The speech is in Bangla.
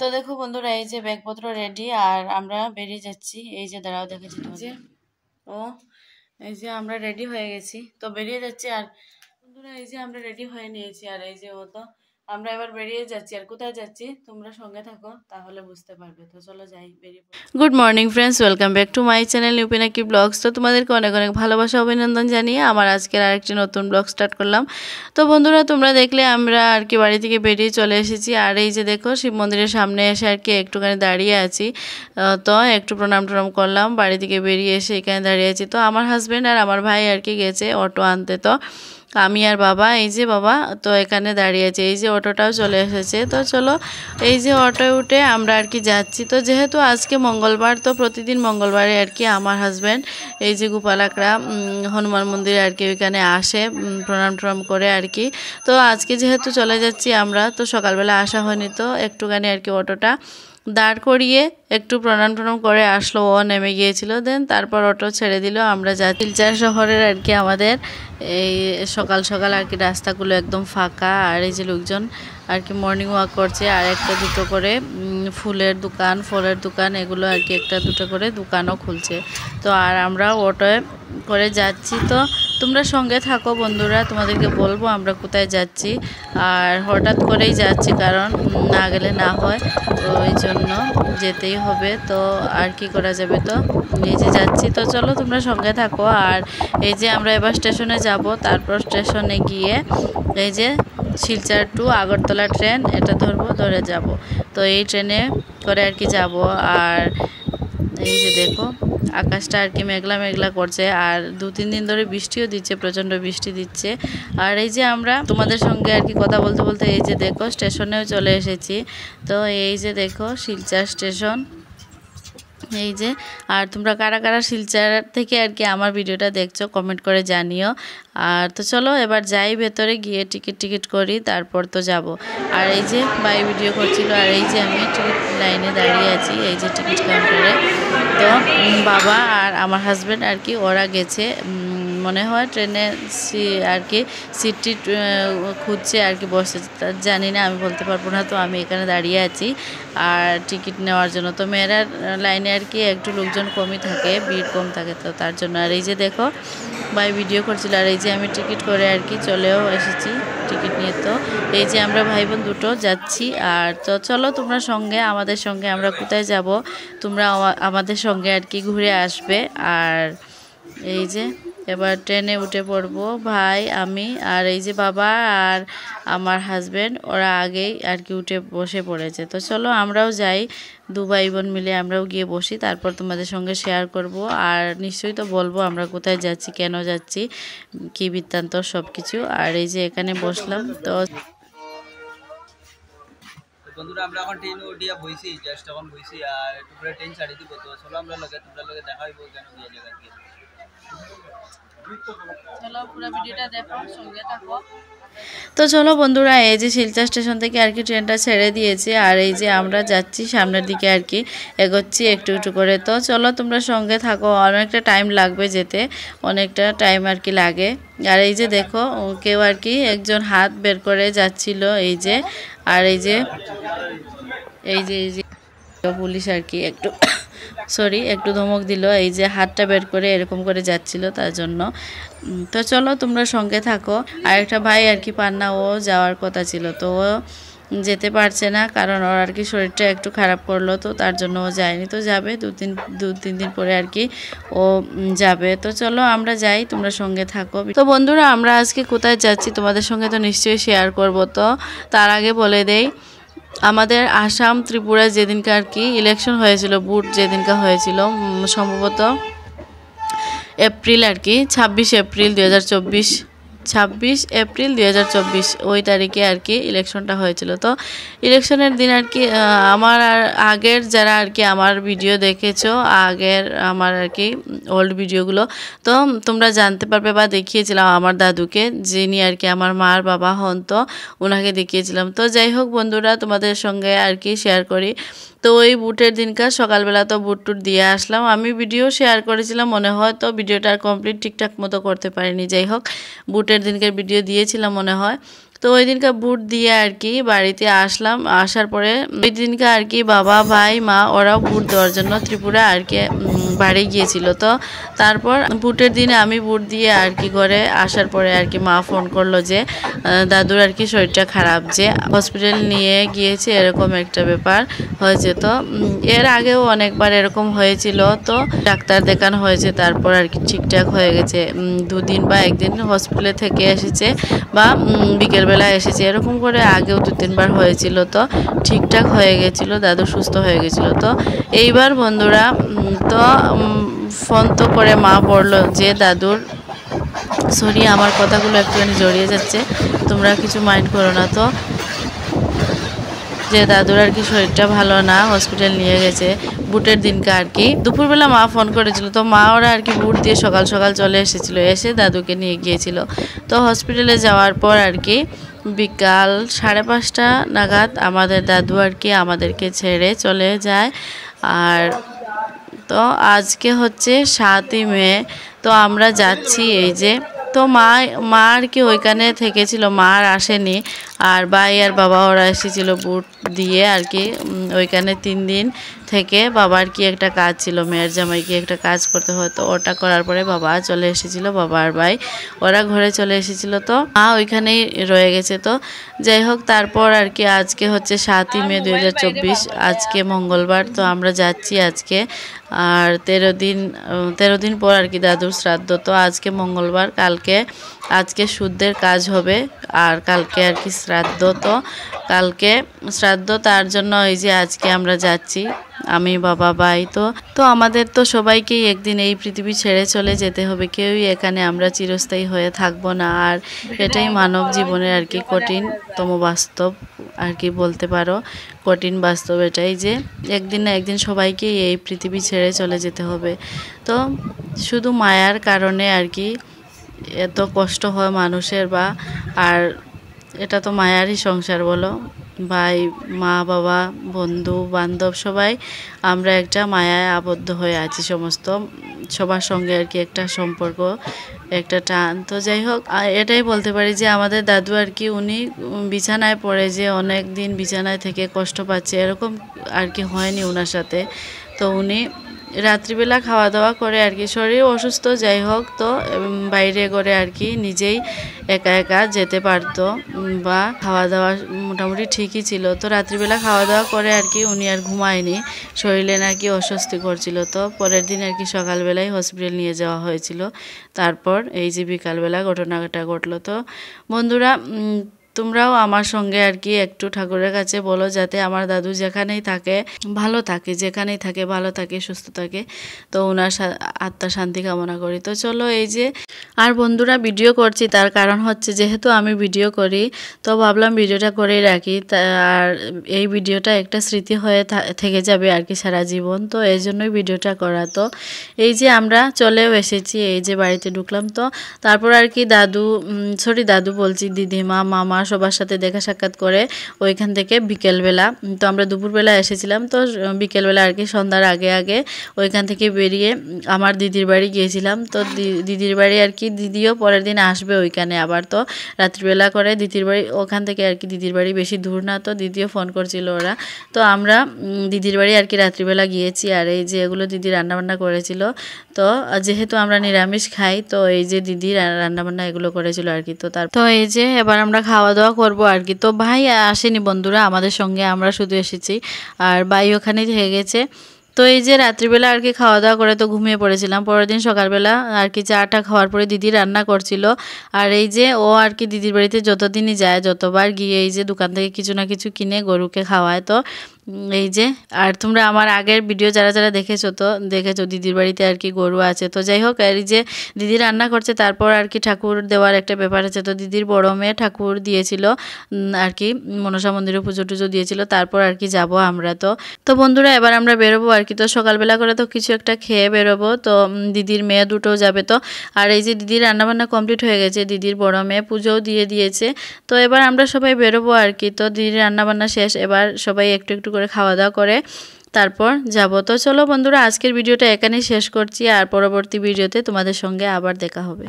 তো দেখো বন্ধুরা, এই যে ব্যাগপত্র রেডি আর আমরা বেরিয়ে যাচ্ছি। এই যে দাঁড়াও দেখেছি যে ও এই যে আমরা রেডি হয়ে গেছি, তো বেরিয়ে যাচ্ছি। আর বন্ধুরা এই যে আমরা রেডি হয়ে নিয়েছি, আর এই যে ও তো আমরা এবার বেরিয়ে যাচ্ছি। আর কোথায় যাচ্ছি তোমরা সঙ্গে থাকো, তাহলে বুঝতে পারবে। তো চলো যাই, বেরিয়ে পড়ি। Good morning friends, welcome back to my channel নিউপিনাকি ব্লগস। তো তোমাদেরকে অনেক অনেক ভালোবাসা অভিনন্দন জানিয়ে আমার আজকের আরেকটি নতুন ব্লগ স্টার্ট করলাম। তো বন্ধুরা তোমরা দেখলে আমরা আর কি বাড়ি থেকে বেরিয়ে চলে এসেছি। আর এই যে দেখো শিব মন্দিরের সামনে এসে আর কি একটুখানি দাঁড়িয়ে আছি। তো একটু প্রণাম টনাম করলাম, বাড়ি থেকে বেরিয়ে এসে এখানে দাঁড়িয়ে আছি। তো আমার হাজব্যান্ড আর আমার ভাই আর কি গেছে অটো আনতে, তো আমি আর বাবা এই যে বাবা তো এখানে দাঁড়িয়ে আছে। এই যে অটোটাও চলে এসেছে। তো চলো এই যে অটোয় উঠে আমরা আর কি যাচ্ছি। তো যেহেতু আজকে মঙ্গলবার, তো প্রতিদিন মঙ্গলবারে আর কি আমার হাজব্যান্ড এই যে গোপালাকড়া হনুমান মন্দিরে আর কি ওইখানে আসে প্রণাম টনাম করে আর কি। তো আজকে যেহেতু চলে যাচ্ছি আমরা, তো সকালবেলা আসা হয়নি, তো একটুখানি আর কি অটোটা দাঁড় করিয়ে একটু প্রণাম টনাম করে আসলো, ও নেমে গিয়েছিল। দেন তারপর অটো ছেড়ে দিল। আমরা যাচ্ছি শিলচর শহরের আর কি আমাদের এই সকাল সকাল আর কি রাস্তাগুলো একদম ফাঁকা। আর এই যে লোকজন আর কি মর্নিং ওয়াক করছে। আর একটা দুটো করে ফুলের দোকান, ফলের দোকান, এগুলো আর কি একটা দুটো করে দোকানও খুলছে। তো আর আমরা অটোয় করে যাচ্ছি। তো তোমরা সঙ্গে থাকো বন্ধুরা, তোমাদেরকে বলবো আমরা কোথায় যাচ্ছি। আর হঠাৎ করেই যাচ্ছি, কারণ না গেলে না হয়, তো এই জন্য যেতেই হবে। তো আর কি করা যাবে, তো এই যে যাচ্ছি। তো চলো তোমরা সঙ্গে থাকো। আর এই যে আমরা এবার স্টেশনে যাব, তারপর স্টেশনে গিয়ে এই যে শিলচর টু আগরতলা ট্রেন এটা ধরে যাব। তো এই ট্রেনে করে আর কি যাব। আর এই যে দেখো আকাশটা আর কি মেঘলা মেঘলা করছে, আর 2-3 দিন ধরে বৃষ্টিও দিচ্ছে, প্রচণ্ড বৃষ্টি দিচ্ছে। আর এই যে আমরা তোমাদের সঙ্গে আর কি কথা বলতে বলতে এই যে দেখো স্টেশনেও চলে এসেছি। তো এই যে দেখো শিলচর স্টেশন এই যে। আর তোমরা কারা কারা শিলচর থেকে আর কি আমার ভিডিওটা দেখছো কমেন্ট করে জানিও। আর তো চলো এবার যাই ভেতরে, গিয়ে টিকিট করি, তারপর তো যাব। আর এই যে ভাই ভিডিও করছিল, আর এই যে আমি টিকিট লাইনে দাঁড়িয়ে আছি এই যে টিকিট কাউন্টারে। তো বাবা আর আমার হাজব্যান্ড আর কি ওরা গেছে মনে হয় ট্রেনে আর কি সিটটি খুঁজছে আর কি, বসে জানি না, আমি বলতে পারবো না। তো আমি এখানে দাঁড়িয়ে আছি আর টিকিট নেওয়ার জন্য। তো মেয়েরা লাইনে আর কি একটু লোকজন কমই থাকে, ভিড় কম থাকে, তো তার জন্য। আর এই যে দেখো ভাই ভিডিও করছিল। আর এই যে আমি টিকিট করে আর কি চলেও এসেছি টিকিট নিয়ে। তো এই যে আমরা ভাই বোন দুটো যাচ্ছি। আর তো চলো তোমরা সঙ্গে আমাদের সঙ্গে আমরা কোথায় যাব, তোমরা আমাদের সঙ্গে আর কি ঘুরে আসবে। আর এই যে এবার ট্রেনে উঠে পড়বো ভাই, আমি আর এই যে বাবা আর আমার হাজব্যান্ড, ওরা আগেই আর কি উঠে বসে পড়েছে। তো চলো আমরাও যাই, 2 ভাই বোন মিলে আমরাও গিয়ে বসি, তারপর তোমাদের সঙ্গে শেয়ার করব। আর নিশ্চয়ই তো বলবো আমরা কোথায় যাচ্ছি, কেন যাচ্ছি, কি বৃত্তান্ত সব কিছু। আর এই যে এখানে বসলাম। তো বন্ধুরা আমরা এখন ট্রেন উঠিয়া বইছি, জাস্ট এখন বইছি, আর একটু পরে ট্রেন ছাড়ি দিব। তো চলো আমরা তোমরা লগে দেখা হইব কেন গিয়ে জায়গা গিয়ে। চলো পুরো ভিডিওটা দেখো, সঙ্গে থাকো। তো চলো বন্ধুরা এই যে শিলচর স্টেশন থেকে আর কি ট্রেনটা ছেড়ে দিয়েছে। আর এই যে আমরা যাচ্ছি সামনের দিকে আর কি এগোচ্ছি একটু একটু করে। তো চলো তোমরা সঙ্গে থাকো, অনেকটা টাইম লাগবে যেতে, অনেকটা টাইম আর কি লাগে। আর এই যে দেখো কেউ আর কি একজন হাত বের করে যাচ্ছিল এই যে। আর এই যে পুলিশ আর কি একটু ধমক দিল, এই যে হাতটা বের করে এরকম করে যাচ্ছিল তার জন্য। তো চলো তোমরা সঙ্গে থাকো। আর একটা ভাই আর কি পান্না, ও যাওয়ার কথা ছিল, তো ও যেতে পারছে না, কারণ ওর আর কি শরীরটা একটু খারাপ করলো, তো তার জন্য ও যায়নি। তো যাবে 2-3 দিন পরে আর কি ও যাবে। তো চলো আমরা যাই, তোমরা সঙ্গে থাকো। তো বন্ধুরা আমরা আজকে কোথায় যাচ্ছি তোমাদের সঙ্গে তো নিশ্চয়ই শেয়ার করব। তো তার আগে বলে দেই, আমাদের আসাম ত্রিপুরা যেদিনকে আর কি ইলেকশন হয়েছিল, ভোট যেদিনকে হয়েছিল সম্ভবত এপ্রিল আর কি 26 এপ্রিল 2024, 26 এপ্রিল 2024 ওই তারিখে আর কি ইলেকশনটা হয়েছিল। তো ইলেকশনের দিন আর কি আমার আর আগের যারা আর কি আমার ভিডিও দেখেছো, আগের আমার আর কি ওল্ড ভিডিওগুলো, তো তোমরা জানতে পারবে বা দেখিয়েছিলাম আমার দাদুকে, যিনি আর কি আমার মার বাবা হন, তো ওনাকে দেখিয়েছিলাম। তো যাই হোক বন্ধুরা তোমাদের সঙ্গে আর কি শেয়ার করি। তো ওই বুটের দিনকার সকালবেলা তো বুট টুট দিয়ে আসলাম, আমি ভিডিও শেয়ার করেছিলাম মনে হয়, তো ভিডিওটা কমপ্লিট ঠিকঠাক মতো করতে পারিনি। যাই হোক বুটের দিনকার ভিডিও দিয়েছিলাম মনে হয়। তো ওই দিনকার বুট দিয়ে আর কি বাড়িতে আসলাম। আসার পরে ওই দিনকে আর কি বাবা ভাই মা ওরাও বুট দেওয়ার জন্য ত্রিপুরা আর কি বাড়ি গিয়েছিল। তো তারপর বুটের দিনে আমি বুট দিয়ে আর কি ঘরে আসার পরে আর কি মা ফোন করলো যে দাদুর আর কি শরীরটা খারাপ, যে হসপিটাল নিয়ে গিয়েছে এরকম একটা ব্যাপার হয়েছে। তো এর আগেও অনেকবার এরকম হয়েছিল, তো ডাক্তার দেখানো হয়েছে, তারপর আর কি ঠিকঠাক হয়ে গেছে। 2 দিন বা 1 দিন হসপিটালে থেকে এসেছে বা বিকেলবেলা এসেছে, এরকম করে আগেও 2-3 বার হয়েছিল। তো ঠিকঠাক হয়ে গেছিলো, দাদু সুস্থ হয়ে গেছিলো। তো এইবার বন্ধুরা তো ফোন তো করে মা বললো যে দাদুর, সরি আমার কথাগুলো একটুখানি জড়িয়ে যাচ্ছে, তোমরা কিছু মাইন্ড করো না, তো যে দাদুর আর কি শরীরটা ভালো না, হসপিটাল নিয়ে গেছে বুটের দিনকে আর কি। দুপুরবেলা মা ফোন করেছিল, তো মা ওরা আর কি বুট দিয়ে সকাল সকাল চলে এসেছিলো, এসে দাদুকে নিয়ে গিয়েছিল। তো হসপিটালে যাওয়ার পর আর কি বিকাল 5:30 নাগাদ আমাদের দাদু আর কি আমাদেরকে ছেড়ে চলে যায়। আর তো আজকে হচ্ছে 7ই মে, তো আমরা যাচ্ছি এই যে। তো মা আর কি ওইখানে থেকেছিল, মা আর আসেনি, আর ভাই আর বাবা ওরা এসেছিলো বুট দিয়ে আর কি ওইখানে 3 দিন থেকে। বাবার কি একটা কাজ ছিল, মেয়ের জামাই কি একটা কাজ করতে হতো, ওটা করার পরে বাবা চলে এসেছিল, বাবা আর ভাই ওরা ঘরে চলে এসেছিল। তো মা ওইখানেই রয়ে গেছে। তো যাই হোক, তারপর আর কি আজকে হচ্ছে 7ই মে 2024, আজকে মঙ্গলবার। তো আমরা যাচ্ছি আজকে, আর 13 দিন পর আর কি দাদুর শ্রাদ্ধ। তো আজকে মঙ্গলবার, আজকে শুদ্ধের কাজ হবে, আর কালকে আর কি শ্রাদ্ধ। তো কালকে শ্রাদ্ধ, তার জন্য এই যে আজকে আমরা যাচ্ছি, আমি বাবা ভাই। তো আমাদের তো সবাইকেই একদিন এই পৃথিবী ছেড়ে চলে যেতে হবে, কেউই এখানে আমরা চিরস্থায়ী হয়ে থাকবো না। আর এটাই মানব জীবনের আর কি কঠিনতম বাস্তব আর কি বলতে পারো, কঠিন বাস্তব এটাই যে একদিন না একদিন সবাইকেই এই পৃথিবী ছেড়ে চলে যেতে হবে। তো শুধু মায়ার কারণে আর কি এত কষ্ট হয় মানুষের, বা আর এটা তো মায়ারই সংসার বলো, ভাই মা বাবা বন্ধু বান্ধব সবাই আমরা একটা মায়ায় আবদ্ধ হয়ে আছি, সবার সঙ্গে আর কি একটা সম্পর্ক, একটা টান। তো যাই হোক, এটাই বলতে পারি যে আমাদের দাদু আর কি উনি বিছানায় পড়ে যে অনেক দিন বিছানায় থেকে কষ্ট পাচ্ছে, এরকম আর কি হয়নি ওনার সাথে। তো উনি রাত্রিবেলা খাওয়া দাওয়া করে আর কি, শরীর অসুস্থ যাই হোক, তো বাইরে করে আর কি নিজেই একা একা যেতে পারতো, বা খাওয়া দাওয়া মোটামুটি ঠিকই ছিল। তো রাত্রিবেলা খাওয়া দাওয়া করে আর কি উনি আর ঘুমায়নি, শরীরে নাকি অস্বস্তি করছিল। তো পরের দিন আর কি সকালবেলায় হসপিটাল নিয়ে যাওয়া হয়েছিল। তারপর এই যে বিকালবেলা ঘটনাটা ঘটলো। তো বন্ধুরা তোমরাও আমার সঙ্গে আর কি একটু ঠাকুরের কাছে বলো যাতে আমার দাদু যেখানেই থাকে ভালো থাকে, যেখানেই থাকে ভালো থাকে, সুস্থ থাকে। তো ওনার আত্মার শান্তি কামনা করি। তো চলো এই যে, আর বন্ধুরা ভিডিও করছি তার কারণ হচ্ছে যেহেতু আমি ভিডিও করি, তো ভাবলাম ভিডিওটা করেই রাখি, আর এই ভিডিওটা একটা স্মৃতি হয়ে থেকে যাবে আর কি সারা জীবন। তো এই জন্যই ভিডিওটা করা। তো এই যে আমরা চলেও এসেছি, এই যে বাড়িতে ঢুকলাম। তো তারপর আর কি দাদু বলছি, দিদিমা মামা সবার সাথে দেখা সাক্ষাৎ করে ওইখান থেকে বিকেলবেলা, তো আমরা দুপুরবেলা এসেছিলাম, তো বিকেলবেলা আর কি সন্ধ্যার আগে আগে ওইখান থেকে বেরিয়ে আমার দিদির বাড়ি গিয়েছিলাম। তো দিদির বাড়ি আর কি দিদিও পরের দিন আসবে ওইখানে আবার। তো রাত্রিবেলা করে দিদির বাড়ি, ওখান থেকে আর কি দিদির বাড়ি বেশি দূর না, তো দিদিও ফোন করছিল ওরা। তো আমরা দিদির বাড়ি আর কি রাত্রিবেলা গিয়েছি, আর এই যে এগুলো দিদি রান্নাবান্না করেছিল। তো যেহেতু আমরা নিরামিষ খাই, তো এই যে দিদি রান্নাবান্না এগুলো করেছিল আর কি। তো এই যে এবার আমরা খাওয়া দাওয়া করবো আর কি। তো ভাই আসেনি বন্ধুরা আমাদের সঙ্গে, আমরা শুধু এসেছি, আর ভাই ওখানেই থেকে গেছে। তো এই যে রাত্রিবেলা আর কি খাওয়া দাওয়া করে তো ঘুমিয়ে পড়েছিলাম। পরের দিন সকালবেলা আর কি চাটা খাওয়ার পরে দিদি রান্না করছিল, আর এই যে ও আর কি দিদির বাড়িতে যতদিনই যায় যতবার গিয়ে এই যে দোকান থেকে কিছু না কিছু কিনে গরুকে খাওয়ায়। তো এই যে, আর তোমরা আমার আগের ভিডিও যারা দেখেছো দিদির বাড়িতে আর কি গরু আছে। তো যাই হোক, এই যে দিদি রান্না করছে, তারপর আর কি ঠাকুর দেওয়ার একটা ব্যাপার আছে। তো দিদির বড় মেয়ে ঠাকুর দিয়েছিল আর কি, মনসা মন্দিরে পুজো টুজো দিয়েছিল, তারপর আর কি যাব আমরা। তো বন্ধুরা এবার আমরা বেরোবো আর কি। তো সকালবেলা করে তো কিছু একটা খেয়ে বেরোবো, তো দিদির মেয়ে দুটো যাবে। তো আর এই যে দিদির রান্নাবান্না কমপ্লিট হয়ে গেছে, দিদির বড় মেয়ে পুজোও দিয়ে দিয়েছে। তো এবার আমরা সবাই বেরোবো আর কি। তো দিদির রান্নাবান্না শেষ, এবার সবাই একটু একটু করে খাওয়া দাওয়া করে তারপর যাব। তো চলো বন্ধুরা আজকের ভিডিওটা এখানেই শেষ করছি, আর পরবর্তী ভিডিওতে তোমাদের সঙ্গে আবার দেখা হবে।